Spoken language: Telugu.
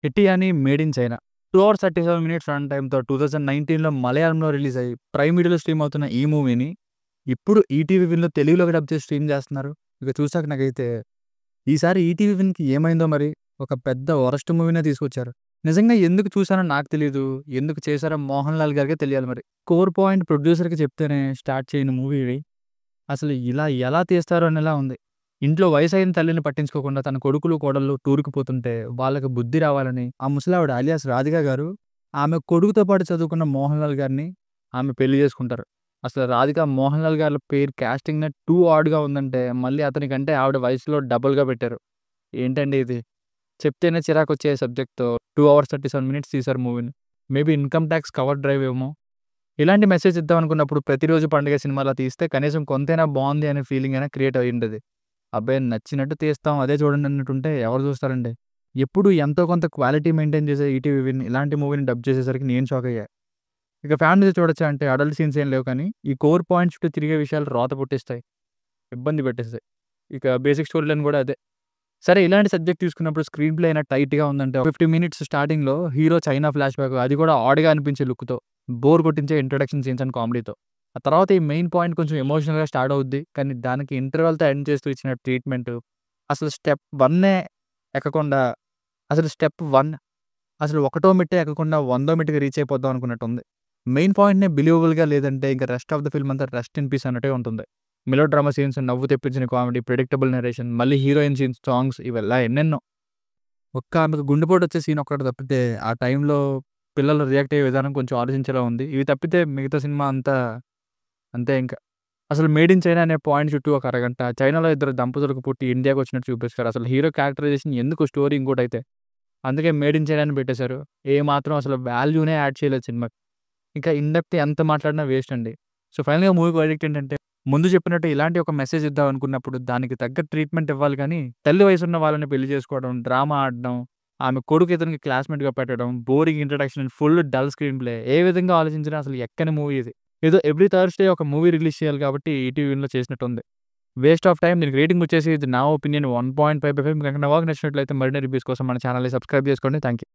'హిట్టియానీ made in China' 2 hours 37 minutes run టైమ్‌తో 2019లో మలయాళంలో రిలీజ్ అయ్యి ప్రైమ్ వీడియోలో స్ట్రీమ్ అవుతున్న ఈ మూవీని ఇప్పుడు ఈటీవీ విన్‌లో తెలుగులోకి డబ్ చేసి స్ట్రీమ్ చేస్తున్నారు. ఇక చూసాక నాకైతే ఈసారి ఈటీవీ విన్‌కి ఏమైందో మరి ఒక పెద్ద వరస్ట్ మూవీనే తీసుకొచ్చారు. నిజంగా ఎందుకు చూసానో నాకు తెలీదు. ఎందుకు చేశారో మోహన్ లాల్ గారికే తెలియాలి మరి. కోర్ పాయింట్ ప్రొడ్యూసర్‌కి చెప్తేనే స్టార్ట్ చేయని మూవీ అసలు ఇలా ఎలా తీస్తారు అనేలా ఉంది. ఇంట్లో వయసైన తల్లిని పట్టించుకోకుండా తన కొడుకులు, కోడళ్ళు టూర్‌కి పోతుంటే వాళ్ళకి బుద్ధి రావాలని ఆ ముసలావిడ అలియాస్ రాధిక గారు ఆమె కొడుకుతో పాటు చదువుకున్న మోహన్ లాల్ గారిని ఆమె పెళ్లి చేసుకుంటారు. అసలు రాధిక మోహన్ లాల్ గారి పేరు కాస్టింగ్‌నే టూ ఆడ్‌గా ఉందంటే మళ్ళీ అతనికంటే ఆవిడ వయసులో డబుల్‌గా పెట్టారు. ఏంటండి ఇది? చెప్తేనే చిరాకొచ్చే సబ్జెక్ట్‌తో 2 అవర్స్ 37 మినిట్స్ తీశారు మూవీని. Maybe income tax cover drive ఏమో! ఇలాంటి మెసేజ్ ఇద్దామనుకున్నప్పుడు 'ప్రతిరోజు పండుగ' సినిమాలా తీస్తే కనీసం కొంతైనా బావుంది అనే ఫీలింగ్ అయినా క్రియేట్ అయ్యుంటది. అబ్బాయి నచ్చినట్టు తీస్తాం అదే చూడండి అన్నట్టుంటే ఎవరు చూస్తారండి? ఎప్పుడు ఎంతో కొంత క్వాలిటీ మెయింటైన్ చేసే ఈటీవీ విన్ ఇలాంటి మూవీని డబ్ చేసేసరికి నేను షాక్ అయ్యా. ఇక ఫ్యామిలీతో చూడొచ్చా అంటే అడల్ట్ సీన్స్ ఏం లేవు కానీ ఈ కోర్ పాయింట్స్ చుట్టూ తిరిగే విషయాలు రోత పుట్టిస్తాయి. ఇబ్బంది పెట్టేస్తాయి. ఇక బేసిక్ స్టోరీ లైన్ కూడా అదే. సరే ఇలాంటి సబ్జెక్ట్ తీసుకున్నప్పుడు స్క్రీన్ ప్లే అయినా టైట్‌గా ఉందంటే 50 మినిట్స్ స్టార్టింగ్‌లో హీరో చైనా ఫ్లాష్ బ్యాక్ అది కూడా ఆడ్‌గా అనిపించే లుక్‌తో, బోర్ కొట్టించే ఇంట్రడక్షన్ సీన్స్ అండ్ కామెడీతో. ఆ తర్వాత ఈ మెయిన్ పాయింట్ కొంచెం ఎమోషనల్‌గా స్టార్ట్ అవుద్ది. కానీ దానికి ఇంటర్వల్‌తో ఎండ్ చేస్తూ ఇచ్చిన ట్రీట్మెంట్ అసలు స్టెప్ 1 ఎక్కకుండా అసలు స్టెప్ 1 అసలు ఒకటో మెట్టే ఎక్కకుండా వందో మెట్టుకి రీచ్ అయిపోద్దాం అనుకున్నట్టుంది. మెయిన్ పాయింట్‌నే బిలీవబుల్‌గా లేదంటే ఇంక రెస్ట్ ఆఫ్ ద ఫిల్మ్ అంతా రెస్ట్ ఇన్ పీస్ అన్నట్టే ఉంటుంది. మెలో డ్రామా సీన్స్, నవ్వు తెప్పించిన కామెడీ, ప్రెడిక్టబుల్ నరేషన్, మళ్ళీ హీరోయిన్ సీన్స్, సాంగ్స్ ఇవెల్లా ఎన్నెన్నో. ఒక్క ఆమెకు గుండెపోటొచ్చే సీన్ ఒక్కటి తప్పితే, ఆ టైంలో పిల్లలు రియాక్ట్ అయ్యే విధానం కొంచెం ఆలోచించేలా ఉంది. ఇవి తప్పితే మిగతా సినిమా అంతా అంతే ఇంక. అసలు 'మేడ్ ఇన్ చైనా' అనే పాయింట్ చుట్టూ ఒక అరగంట, చైనాలో ఇద్దరు దంపతులకు పుట్టి ఇండియాకొచ్చినట్టు చూపిస్తారు. అసలు హీరో క్యారెక్టరైజేషన్ ఎందుకు స్టోరీ ఇంకోటైతే. అందుకే 'మేడ్ ఇన్ చైనా' అని పెట్టేశారు. ఏమాత్రం అసలు వాల్యూనే యాడ్ చేయలేదు సినిమాకి. ఇంకా ఇన్ డెప్త్ ఎంత మాట్లాడినా వేస్ట్ అండి. సో, ఫైనల్‌గా మూవీ వర్డిక్ట్ ఏంటంటే, ముందు చెప్పినట్టు ఇలాంటి ఒక మెసేజ్ ఇద్దాం అనుకున్నప్పుడు దానికి తగ్గ ట్రీట్మెంట్ ఇవ్వాలి గానీ, తల్లి వయసున్న వాళ్ళని పెళ్లి చేసుకోవడం, డ్రామా ఆడడం, ఆమె కొడుకు ఇతనికి క్లాస్‌మేట్‌గా పెట్టడం, boring introduction, full dull screenplay ఏ విధంగా ఆలోచించినా అసలు ఎక్కని మూవీ ఇది. ఏదో ఎవ్రీ థర్స్‌డే ఒక మూవీ రిలీజ్ చేయాలి కాబట్టి ఈటీవీలో చేసినట్టుంది. వేస్ట్ ఆఫ్ టైమ్ దీనికి రేటింగ్ వచ్చేసి ఇది నా ఒపీనియన్ 1.5/5 మీకు గనుక నా వర్క్ నచ్చినట్లయితే మరిన్ని రివ్యూస్ కోసం మన ఛానెల్‌ని సబ్స్క్రైబ్ చేసుకోండి. Thank you.